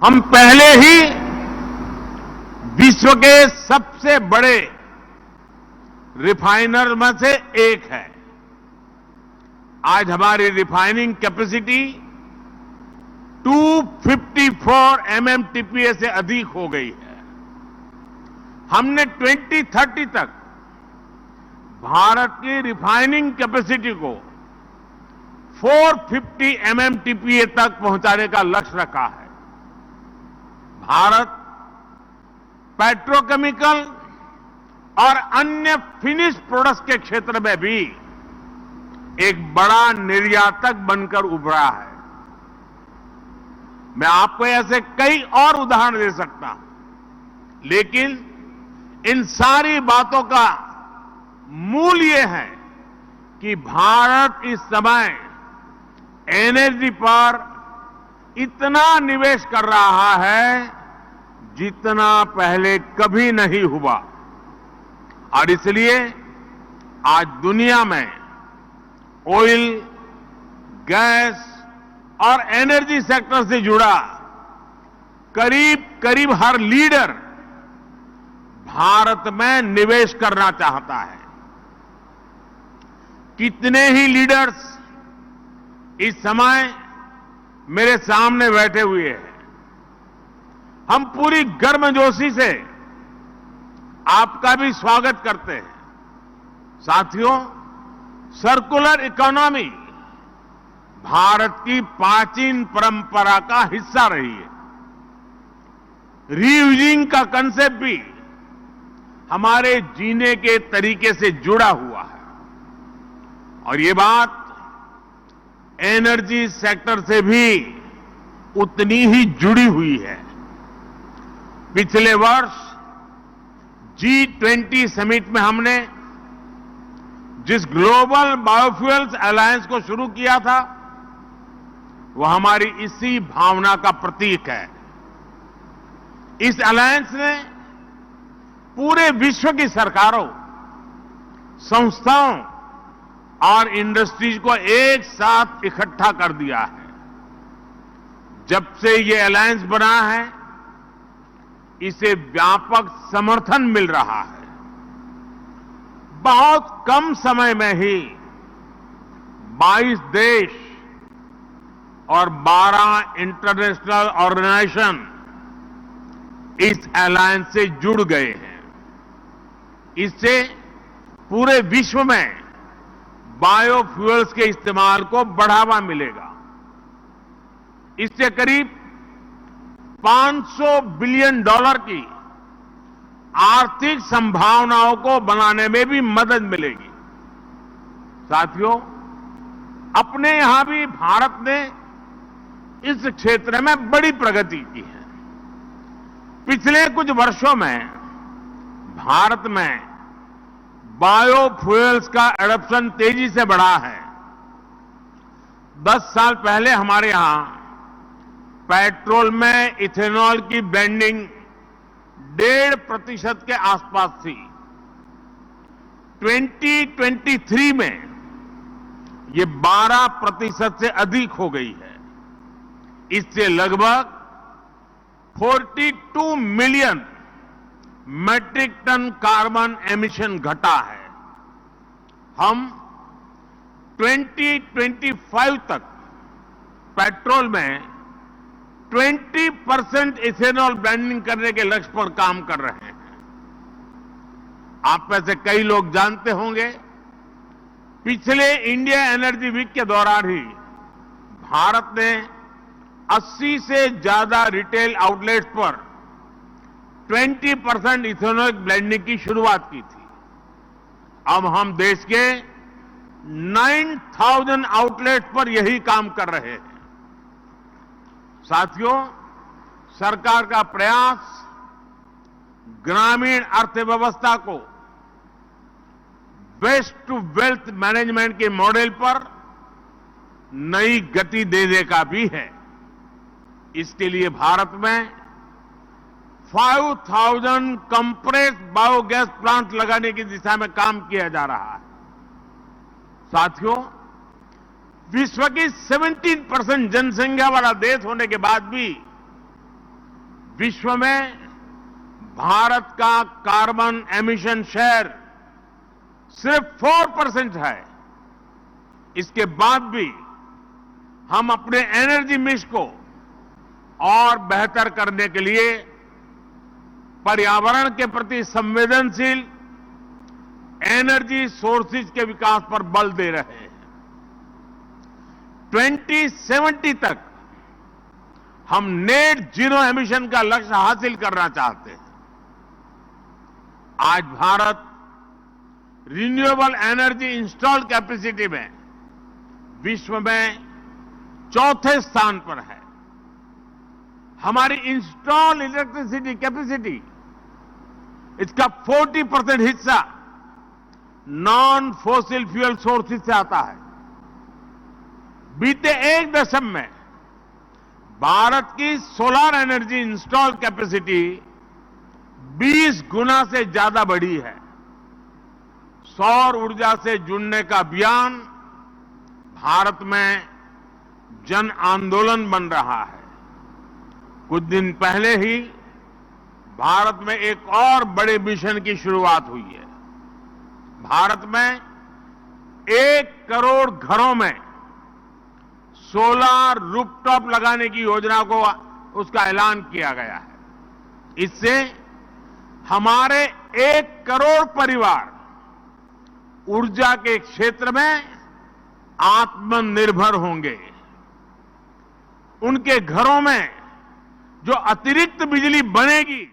हम पहले ही विश्व के सबसे बड़े रिफाइनर में से एक है। आज हमारी रिफाइनिंग कैपेसिटी 254 MMTPA से अधिक हो गई है। हमने 2030 तक भारत की रिफाइनिंग कैपेसिटी को 450 MMTPA तक पहुंचाने का लक्ष्य रखा है। भारत पेट्रोकेमिकल और अन्य फिनिश प्रोडक्ट्स के क्षेत्र में भी एक बड़ा निर्यातक बनकर उभरा है। मैं आपको ऐसे कई और उदाहरण दे सकता हूं, लेकिन इन सारी बातों का मूल ये है कि भारत इस समय एनर्जी पर इतना निवेश कर रहा है जितना पहले कभी नहीं हुआ, और इसलिए आज दुनिया में ऑयल, गैस और एनर्जी सेक्टर से जुड़ा करीब करीब हर लीडर भारत में निवेश करना चाहता है। कितने ही लीडर्स इस समय मेरे सामने बैठे हुए हैं। हम पूरी गर्मजोशी से आपका भी स्वागत करते हैं। साथियों, सर्कुलर इकोनॉमी भारत की प्राचीन परंपरा का हिस्सा रही है। रीयूजिंग का कंसेप्ट भी हमारे जीने के तरीके से जुड़ा हुआ है, और ये बात एनर्जी सेक्टर से भी उतनी ही जुड़ी हुई है। पिछले वर्ष G20 समिट में हमने जिस ग्लोबल बायोफ्यूल्स अलायंस को शुरू किया था, वह हमारी इसी भावना का प्रतीक है। इस अलायंस ने पूरे विश्व की सरकारों, संस्थाओं और इंडस्ट्रीज को एक साथ इकट्ठा कर दिया है। जब से ये अलायंस बना है, इसे व्यापक समर्थन मिल रहा है। बहुत कम समय में ही 22 देश और 12 इंटरनेशनल ऑर्गेनाइजेशन इस अलायंस से जुड़ गए हैं। इससे पूरे विश्व में बायोफ्यूल्स के इस्तेमाल को बढ़ावा मिलेगा। इससे करीब $500 बिलियन की आर्थिक संभावनाओं को बनाने में भी मदद मिलेगी। साथियों, अपने यहां भी भारत ने इस क्षेत्र में बड़ी प्रगति की है। पिछले कुछ वर्षों में भारत में बायोफ्यूल्स का एडॉप्शन तेजी से बढ़ा है। 10 साल पहले हमारे यहां पेट्रोल में इथेनॉल की ब्लेंडिंग 1.5% के आसपास थी। 2023 में ये 12% से अधिक हो गई है। इससे लगभग 42 million metric ton carbon emission घटा है। हम 2025 तक पेट्रोल में 20% इथेनॉल ब्लेंडिंग करने के लक्ष्य पर काम कर रहे हैं। आप में से कई लोग जानते होंगे, पिछले इंडिया एनर्जी वीक के दौरान ही भारत ने 80 से ज्यादा रिटेल आउटलेट्स पर 20% इथेनॉल ब्लेंडिंग की शुरुआत की थी। अब हम देश के 9,000 आउटलेट्स पर यही काम कर रहे हैं। साथियों, सरकार का प्रयास ग्रामीण अर्थव्यवस्था को वेस्ट टू वेल्थ मैनेजमेंट के मॉडल पर नई गति देने का भी है। इसके लिए भारत में 5,000 कंप्रेस्ड बायोगैस प्लांट लगाने की दिशा में काम किया जा रहा है। साथियों, विश्व की 17% जनसंख्या वाला देश होने के बाद भी विश्व में भारत का कार्बन एमिशन शेयर सिर्फ 4% है। इसके बाद भी हम अपने एनर्जी मिक्स को और बेहतर करने के लिए पर्यावरण के प्रति संवेदनशील एनर्जी सोर्सेज के विकास पर बल दे रहे हैं। 2070 तक हम नेट जीरो एमिशन का लक्ष्य हासिल करना चाहते हैं। आज Bharat renewable energy install capacity में विश्व में चौथे स्थान पर है। हमारी इंस्टॉल इलेक्ट्रिसिटी कैपेसिटी, इसका 40% हिस्सा नॉन फॉसिल फ्यूल सोर्सेज से आता है। बीते एक दशक में भारत की सोलर एनर्जी इंस्टॉल कैपेसिटी 20 गुना से ज्यादा बढ़ी है। सौर ऊर्जा से जुड़ने का अभियान भारत में जन आंदोलन बन रहा है। कुछ दिन पहले ही भारत में एक और बड़े मिशन की शुरुआत हुई है। भारत में 1 करोड़ घरों में सोलर रूफटॉप लगाने की योजना को उसका ऐलान किया गया है। इससे हमारे 1 करोड़ परिवार ऊर्जा के क्षेत्र में आत्मनिर्भर होंगे। उनके घरों में जो अतिरिक्त बिजली बनेगी